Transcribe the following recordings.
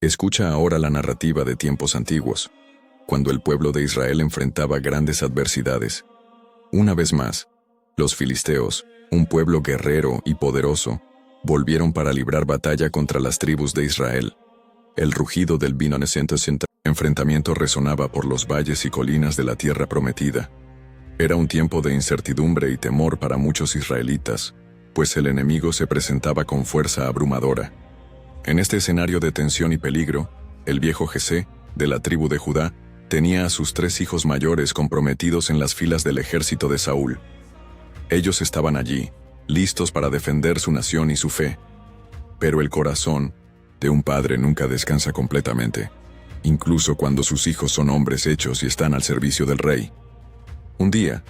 Escucha ahora la narrativa de tiempos antiguos, cuando el pueblo de Israel enfrentaba grandes adversidades. Una vez más, los filisteos, un pueblo guerrero y poderoso, volvieron para librar batalla contra las tribus de Israel. El rugido del vino enfrentamiento resonaba por los valles y colinas de la tierra prometida. Era un tiempo de incertidumbre y temor para muchos israelitas, pues el enemigo se presentaba con fuerza abrumadora. En este escenario de tensión y peligro, el viejo Jesé, de la tribu de Judá, tenía a sus 3 hijos mayores comprometidos en las filas del ejército de Saúl. Ellos estaban allí, listos para defender su nación y su fe. Pero el corazón de un padre nunca descansa completamente, incluso cuando sus hijos son hombres hechos y están al servicio del rey. Un día,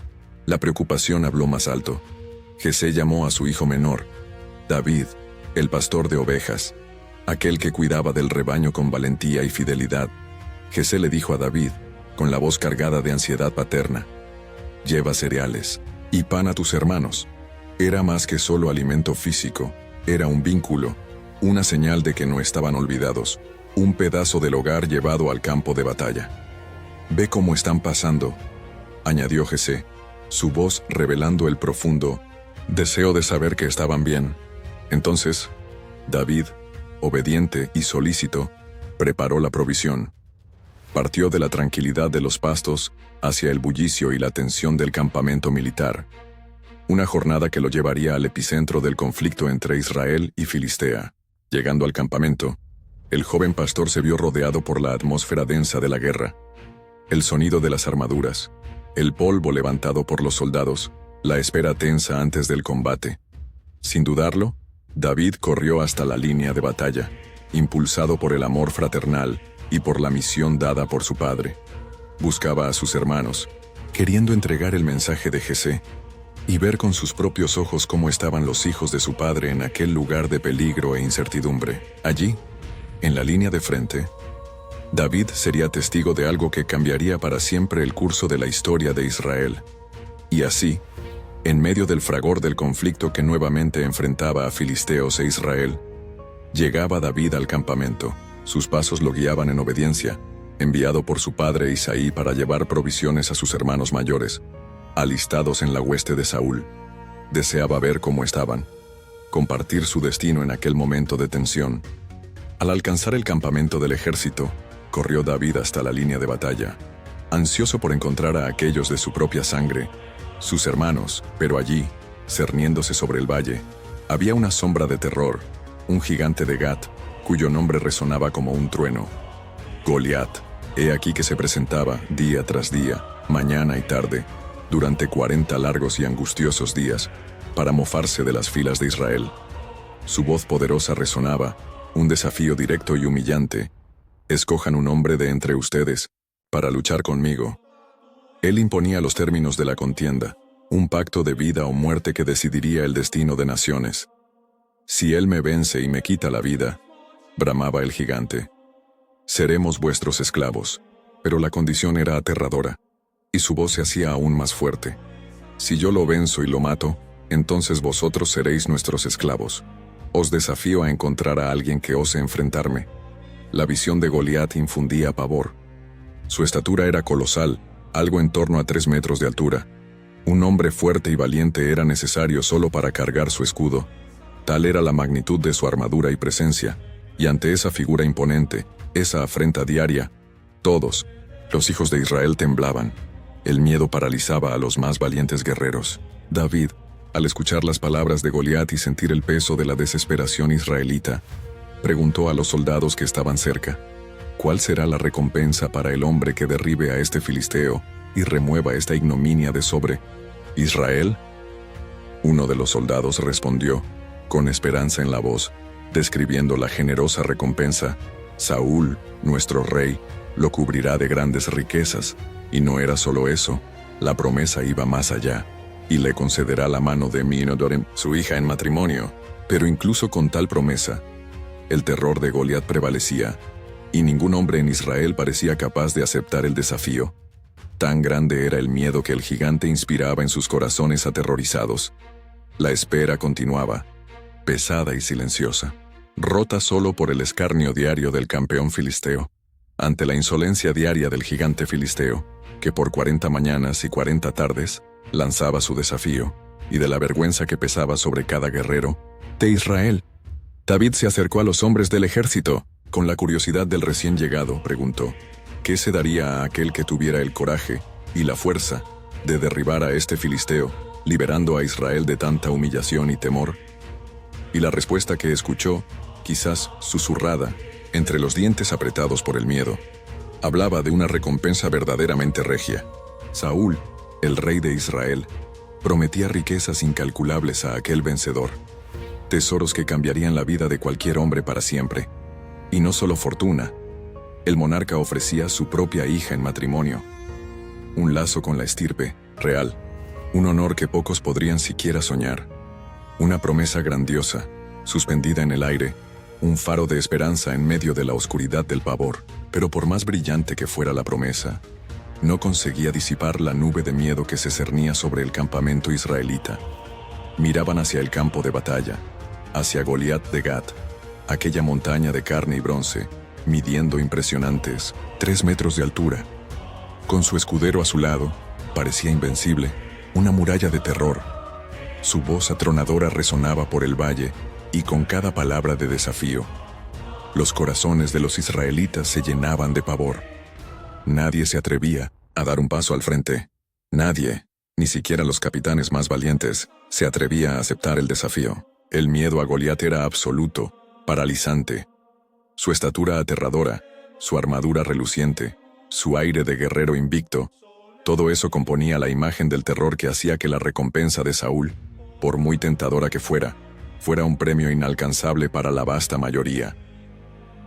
la preocupación habló más alto. Jesé llamó a su hijo menor, David, el pastor de ovejas, aquel que cuidaba del rebaño con valentía y fidelidad. Jesé le dijo a David, con la voz cargada de ansiedad paterna: «Lleva cereales y pan a tus hermanos». Era más que solo alimento físico, era un vínculo, una señal de que no estaban olvidados, un pedazo del hogar llevado al campo de batalla. «Ve cómo están pasando», añadió Jesé, su voz revelando el profundo deseo de saber que estaban bien. Entonces, David, obediente y solícito, preparó la provisión. Partió de la tranquilidad de los pastos hacia el bullicio y la tensión del campamento militar. Una jornada que lo llevaría al epicentro del conflicto entre Israel y Filistea. Llegando al campamento, el joven pastor se vio rodeado por la atmósfera densa de la guerra. El sonido de las armaduras, el polvo levantado por los soldados, la espera tensa antes del combate. Sin dudarlo, David corrió hasta la línea de batalla, impulsado por el amor fraternal y por la misión dada por su padre. Buscaba a sus hermanos, queriendo entregar el mensaje de Jesé, y ver con sus propios ojos cómo estaban los hijos de su padre en aquel lugar de peligro e incertidumbre. Allí, en la línea de frente, David sería testigo de algo que cambiaría para siempre el curso de la historia de Israel. Y así, en medio del fragor del conflicto que nuevamente enfrentaba a filisteos e Israel, llegaba David al campamento. Sus pasos lo guiaban en obediencia, enviado por su padre Isaí para llevar provisiones a sus hermanos mayores, alistados en la hueste de Saúl. Deseaba ver cómo estaban, compartir su destino en aquel momento de tensión. Al alcanzar el campamento del ejército, corrió David hasta la línea de batalla, ansioso por encontrar a aquellos de su propia sangre, sus hermanos, pero allí, cerniéndose sobre el valle, había una sombra de terror, un gigante de Gat, cuyo nombre resonaba como un trueno. Goliat, he aquí que se presentaba día tras día, mañana y tarde, durante 40 largos y angustiosos días, para mofarse de las filas de Israel. Su voz poderosa resonaba, un desafío directo y humillante: «Escojan un hombre de entre ustedes, para luchar conmigo». Él imponía los términos de la contienda, un pacto de vida o muerte que decidiría el destino de naciones. «Si él me vence y me quita la vida», bramaba el gigante, «seremos vuestros esclavos». Pero la condición era aterradora, y su voz se hacía aún más fuerte. «Si yo lo venzo y lo mato, entonces vosotros seréis nuestros esclavos. Os desafío a encontrar a alguien que ose enfrentarme». La visión de Goliat infundía pavor. Su estatura era colosal, algo en torno a 3 metros de altura. Un hombre fuerte y valiente era necesario solo para cargar su escudo. Tal era la magnitud de su armadura y presencia, y ante esa figura imponente, esa afrenta diaria, todos, los hijos de Israel, temblaban. El miedo paralizaba a los más valientes guerreros. David, al escuchar las palabras de Goliat y sentir el peso de la desesperación israelita, preguntó a los soldados que estaban cerca: «¿Cuál será la recompensa para el hombre que derribe a este filisteo y remueva esta ignominia de sobre Israel?» Uno de los soldados respondió, con esperanza en la voz, describiendo la generosa recompensa: «Saúl, nuestro rey, lo cubrirá de grandes riquezas». Y no era solo eso, la promesa iba más allá, y le concederá la mano de Minodorem, su hija, en matrimonio. Pero incluso con tal promesa, el terror de Goliat prevalecía, y ningún hombre en Israel parecía capaz de aceptar el desafío. Tan grande era el miedo que el gigante inspiraba en sus corazones aterrorizados. La espera continuaba, pesada y silenciosa. rota solo por el escarnio diario del campeón filisteo, ante la insolencia diaria del gigante filisteo, que por 40 mañanas y 40 tardes lanzaba su desafío, y de la vergüenza que pesaba sobre cada guerrero de Israel. David se acercó a los hombres del ejército. Con la curiosidad del recién llegado, preguntó, ¿qué se daría a aquel que tuviera el coraje y la fuerza de derribar a este filisteo, liberando a Israel de tanta humillación y temor? Y la respuesta que escuchó, quizás susurrada, entre los dientes apretados por el miedo, hablaba de una recompensa verdaderamente regia. Saúl, el rey de Israel, prometía riquezas incalculables a aquel vencedor, tesoros que cambiarían la vida de cualquier hombre para siempre. Y no solo fortuna, el monarca ofrecía su propia hija en matrimonio, un lazo con la estirpe real, un honor que pocos podrían siquiera soñar, una promesa grandiosa, suspendida en el aire, un faro de esperanza en medio de la oscuridad del pavor. Pero por más brillante que fuera la promesa, no conseguía disipar la nube de miedo que se cernía sobre el campamento israelita. Miraban hacia el campo de batalla, hacia Goliat de Gat, aquella montaña de carne y bronce, midiendo impresionantes 3 metros de altura. Con su escudero a su lado, parecía invencible, una muralla de terror. Su voz atronadora resonaba por el valle, y con cada palabra de desafío, los corazones de los israelitas se llenaban de pavor. Nadie se atrevía a dar un paso al frente. Nadie, ni siquiera los capitanes más valientes, se atrevía a aceptar el desafío. El miedo a Goliat era absoluto, paralizante. Su estatura aterradora, su armadura reluciente, su aire de guerrero invicto, todo eso componía la imagen del terror que hacía que la recompensa de Saúl, por muy tentadora que fuera un premio inalcanzable para la vasta mayoría.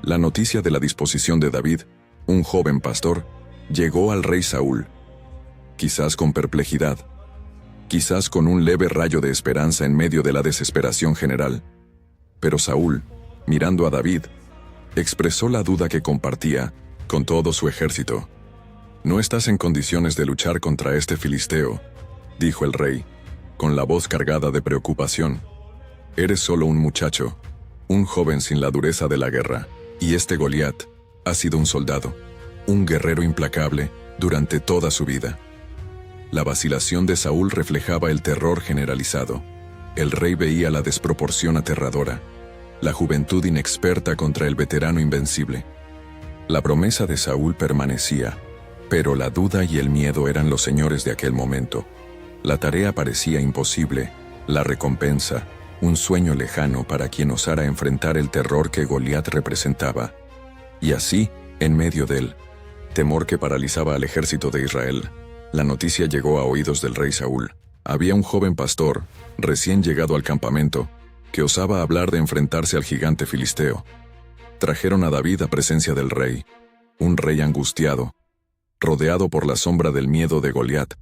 La noticia de la disposición de David, un joven pastor, llegó al rey Saúl, quizás con perplejidad, quizás con un leve rayo de esperanza en medio de la desesperación general. Pero Saúl, mirando a David, expresó la duda que compartía con todo su ejército. «No estás en condiciones de luchar contra este filisteo», dijo el rey, con la voz cargada de preocupación. «Eres solo un muchacho, un joven sin la dureza de la guerra, y este Goliat ha sido un soldado, un guerrero implacable durante toda su vida». La vacilación de Saúl reflejaba el terror generalizado. El rey veía la desproporción aterradora, la juventud inexperta contra el veterano invencible. La promesa de Saúl permanecía, pero la duda y el miedo eran los señores de aquel momento. La tarea parecía imposible, la recompensa, un sueño lejano para quien osara enfrentar el terror que Goliat representaba. Y así, en medio del temor que paralizaba al ejército de Israel, la noticia llegó a oídos del rey Saúl. Había un joven pastor, recién llegado al campamento, que osaba hablar de enfrentarse al gigante filisteo. Trajeron a David a presencia del rey, un rey angustiado, rodeado por la sombra del miedo de Goliat.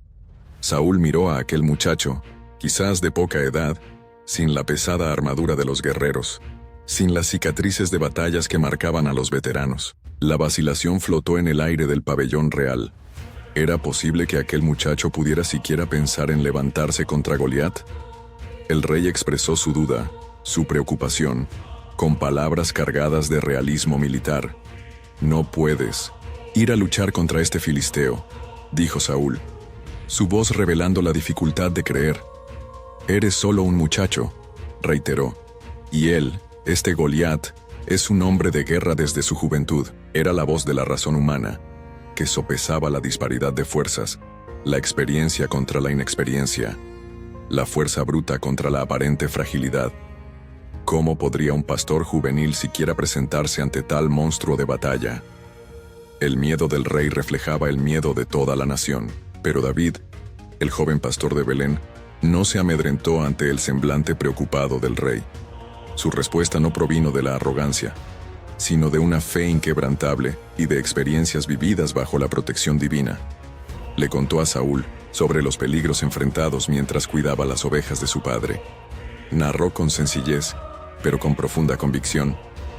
Saúl miró a aquel muchacho, quizás de poca edad, sin la pesada armadura de los guerreros, sin las cicatrices de batallas que marcaban a los veteranos. La vacilación flotó en el aire del pabellón real. ¿Era posible que aquel muchacho pudiera siquiera pensar en levantarse contra Goliat? El rey expresó su duda, su preocupación, con palabras cargadas de realismo militar. «No puedes ir a luchar contra este filisteo», dijo Saúl, su voz revelando la dificultad de creer. «Eres solo un muchacho», reiteró, «y él, este Goliat, es un hombre de guerra desde su juventud». Era la voz de la razón humana, que sopesaba la disparidad de fuerzas, la experiencia contra la inexperiencia, la fuerza bruta contra la aparente fragilidad. ¿Cómo podría un pastor juvenil siquiera presentarse ante tal monstruo de batalla? El miedo del rey reflejaba el miedo de toda la nación, pero David, el joven pastor de Belén, no se amedrentó ante el semblante preocupado del rey. Su respuesta no provino de la arrogancia, sino de una fe inquebrantable y de experiencias vividas bajo la protección divina. Le contó a Saúl sobre los peligros enfrentados mientras cuidaba las ovejas de su padre. Narró con sencillez, pero con profunda convicción,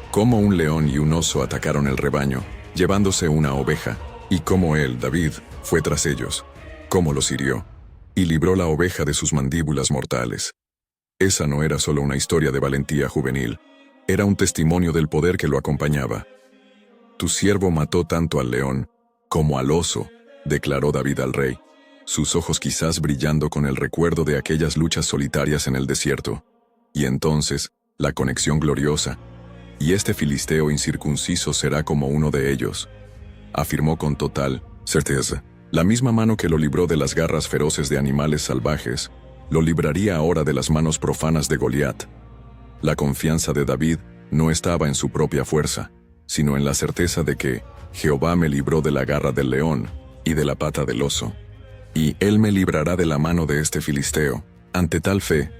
cómo un león y un oso atacaron el rebaño, llevándose una oveja, y cómo él, David, fue tras ellos, cómo los hirió, y libró la oveja de sus mandíbulas mortales. Esa no era solo una historia de valentía juvenil, Era un testimonio del poder que lo acompañaba. Tu siervo mató tanto al león como al oso, declaró David al rey, sus ojos quizás brillando con el recuerdo de aquellas luchas solitarias en el desierto. Y entonces, la conexión gloriosa. Y este filisteo incircunciso será como uno de ellos, afirmó con total certeza. La misma mano que lo libró de las garras feroces de animales salvajes, lo libraría ahora de las manos profanas de Goliat. La confianza de David no estaba en su propia fuerza, sino en la certeza de que Jehová me libró de la garra del león y de la pata del oso. Y él me librará de la mano de este filisteo. Ante tal fe,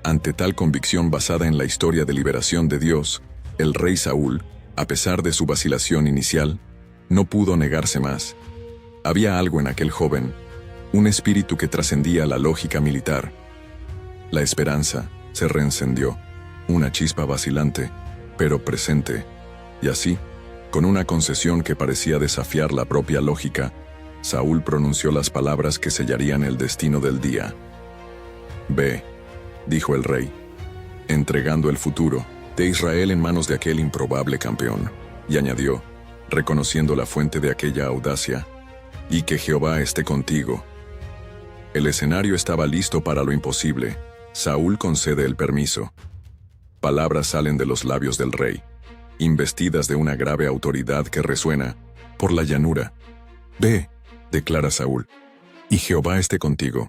ante tal convicción basada en la historia de liberación de Dios, el rey Saúl, a pesar de su vacilación inicial, no pudo negarse más. Había algo en aquel joven, un espíritu que trascendía la lógica militar. La esperanza se reencendió, una chispa vacilante, pero presente, y así, con una concesión que parecía desafiar la propia lógica, Saúl pronunció las palabras que sellarían el destino del día. Ve, dijo el rey, entregando el futuro de Israel en manos de aquel improbable campeón, y añadió, reconociendo la fuente de aquella audacia, y que Jehová esté contigo. El escenario estaba listo para lo imposible. Saúl concede el permiso. Palabras salen de los labios del rey, investidas de una grave autoridad que resuena por la llanura. Ve, declara Saúl, y Jehová esté contigo.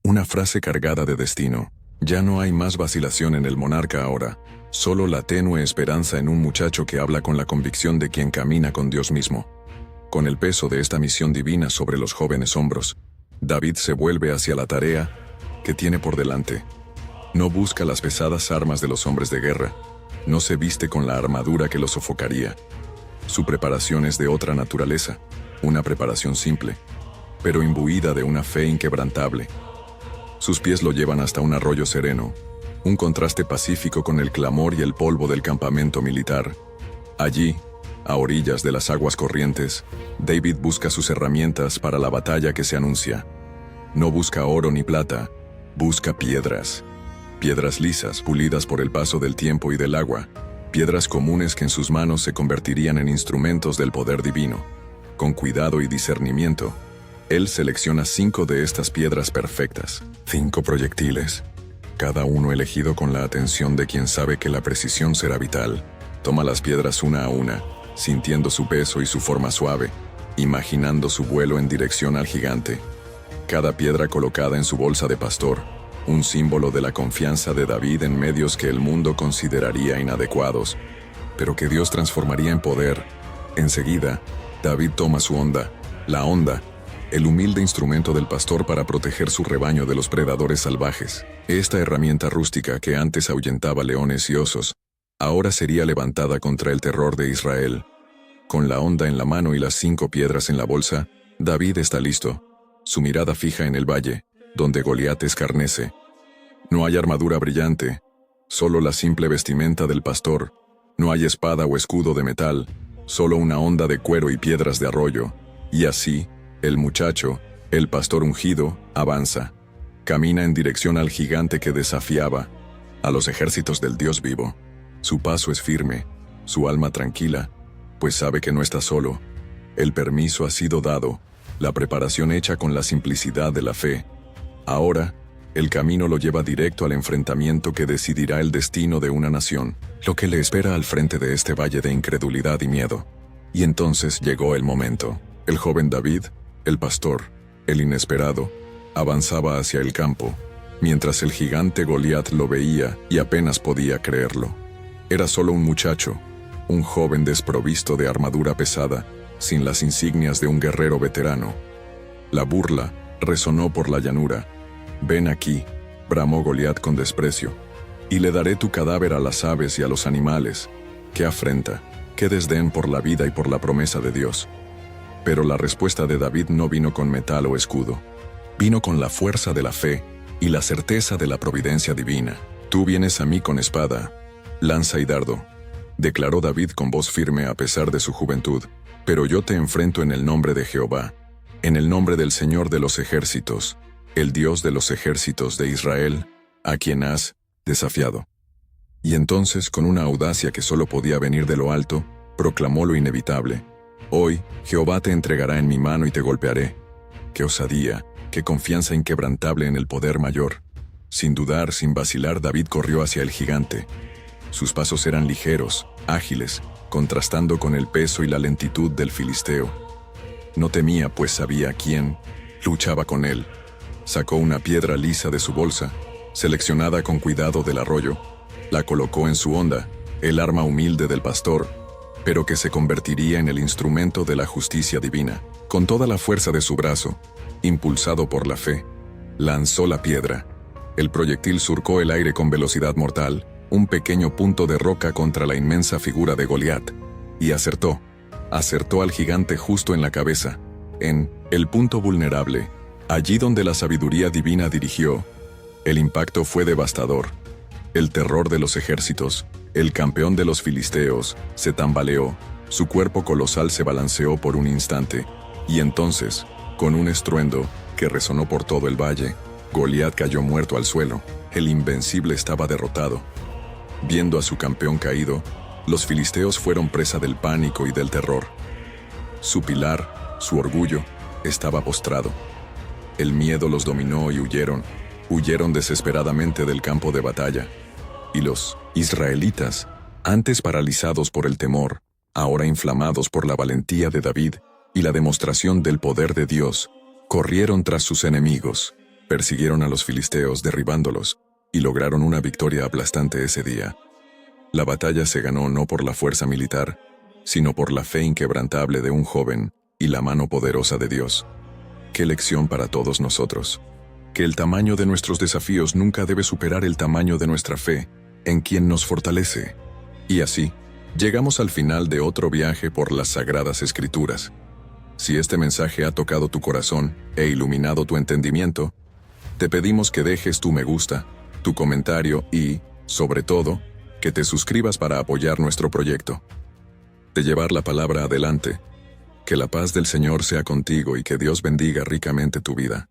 Una frase cargada de destino. Ya no hay más vacilación en el monarca ahora, solo la tenue esperanza en un muchacho que habla con la convicción de quien camina con Dios mismo. Con el peso de esta misión divina sobre los jóvenes hombros, David se vuelve hacia la tarea que tiene por delante. No busca las pesadas armas de los hombres de guerra, no se viste con la armadura que lo sofocaría. Su preparación es de otra naturaleza, una preparación simple, pero imbuida de una fe inquebrantable. Sus pies lo llevan hasta un arroyo sereno, un contraste pacífico con el clamor y el polvo del campamento militar. Allí, a orillas de las aguas corrientes, David busca sus herramientas para la batalla que se anuncia. No busca oro ni plata, busca piedras. Piedras lisas, pulidas por el paso del tiempo y del agua, piedras comunes que en sus manos se convertirían en instrumentos del poder divino. Con cuidado y discernimiento, él selecciona 5 de estas piedras perfectas, 5 proyectiles, cada uno elegido con la atención de quien sabe que la precisión será vital. Toma las piedras una a una, sintiendo su peso y su forma suave, imaginando su vuelo en dirección al gigante. Cada piedra colocada en su bolsa de pastor, un símbolo de la confianza de David en medios que el mundo consideraría inadecuados, pero que Dios transformaría en poder. Enseguida, David toma su honda, la honda, el humilde instrumento del pastor para proteger su rebaño de los predadores salvajes. Esta herramienta rústica que antes ahuyentaba leones y osos, ahora sería levantada contra el terror de Israel. Con la honda en la mano y las 5 piedras en la bolsa, David está listo, su mirada fija en el valle, donde Goliat escarnece. No hay armadura brillante, solo la simple vestimenta del pastor. No hay espada o escudo de metal, solo una honda de cuero y piedras de arroyo. Y así, el muchacho, el pastor ungido, avanza. Camina en dirección al gigante que desafiaba a los ejércitos del Dios vivo. Su paso es firme, su alma tranquila, pues sabe que no está solo. El permiso ha sido dado, la preparación hecha con la simplicidad de la fe. Ahora, el camino lo lleva directo al enfrentamiento que decidirá el destino de una nación, lo que le espera al frente de este valle de incredulidad y miedo. Y entonces llegó el momento. El joven David, el pastor, el inesperado, avanzaba hacia el campo, mientras el gigante Goliat lo veía y apenas podía creerlo. Era solo un muchacho, un joven desprovisto de armadura pesada, sin las insignias de un guerrero veterano. La burla resonó por la llanura. «Ven aquí», bramó Goliat con desprecio, «y le daré tu cadáver a las aves y a los animales». ¡Qué afrenta! ¡Qué desdén por la vida y por la promesa de Dios! Pero la respuesta de David no vino con metal o escudo. Vino con la fuerza de la fe y la certeza de la providencia divina. «Tú vienes a mí con espada, lanza y dardo», declaró David con voz firme a pesar de su juventud, «pero yo te enfrento en el nombre de Jehová, en el nombre del Señor de los ejércitos, el Dios de los ejércitos de Israel, a quien has desafiado». Y entonces, con una audacia que solo podía venir de lo alto, proclamó lo inevitable: «Hoy, Jehová te entregará en mi mano y te golpearé». ¡Qué osadía! ¡Qué confianza inquebrantable en el poder mayor! Sin dudar, sin vacilar, David corrió hacia el gigante. Sus pasos eran ligeros, ágiles, contrastando con el peso y la lentitud del filisteo. No temía, pues sabía quién luchaba con él. Sacó una piedra lisa de su bolsa, seleccionada con cuidado del arroyo, la colocó en su honda, el arma humilde del pastor, pero que se convertiría en el instrumento de la justicia divina. Con toda la fuerza de su brazo, impulsado por la fe, lanzó la piedra. El proyectil surcó el aire con velocidad mortal, un pequeño punto de roca contra la inmensa figura de Goliat, y acertó al gigante justo en la cabeza, en el punto vulnerable, allí donde la sabiduría divina dirigió. El impacto fue devastador. El terror de los ejércitos, el campeón de los filisteos, se tambaleó, su cuerpo colosal se balanceó por un instante, y entonces, con un estruendo que resonó por todo el valle, Goliat cayó muerto al suelo. El invencible estaba derrotado. Viendo a su campeón caído, los filisteos fueron presa del pánico y del terror. Su pilar, su orgullo, estaba postrado. El miedo los dominó y huyeron desesperadamente del campo de batalla. Y los israelitas, antes paralizados por el temor, ahora inflamados por la valentía de David y la demostración del poder de Dios, corrieron tras sus enemigos, persiguieron a los filisteos derribándolos, y lograron una victoria aplastante ese día. La batalla se ganó no por la fuerza militar, sino por la fe inquebrantable de un joven y la mano poderosa de Dios. ¡Qué lección para todos nosotros! Que el tamaño de nuestros desafíos nunca debe superar el tamaño de nuestra fe en quien nos fortalece. Y así, llegamos al final de otro viaje por las Sagradas Escrituras. Si este mensaje ha tocado tu corazón e iluminado tu entendimiento, te pedimos que dejes tu me gusta, tu comentario y, sobre todo, que te suscribas para apoyar nuestro proyecto. De llevar la palabra adelante, que la paz del Señor sea contigo y que Dios bendiga ricamente tu vida.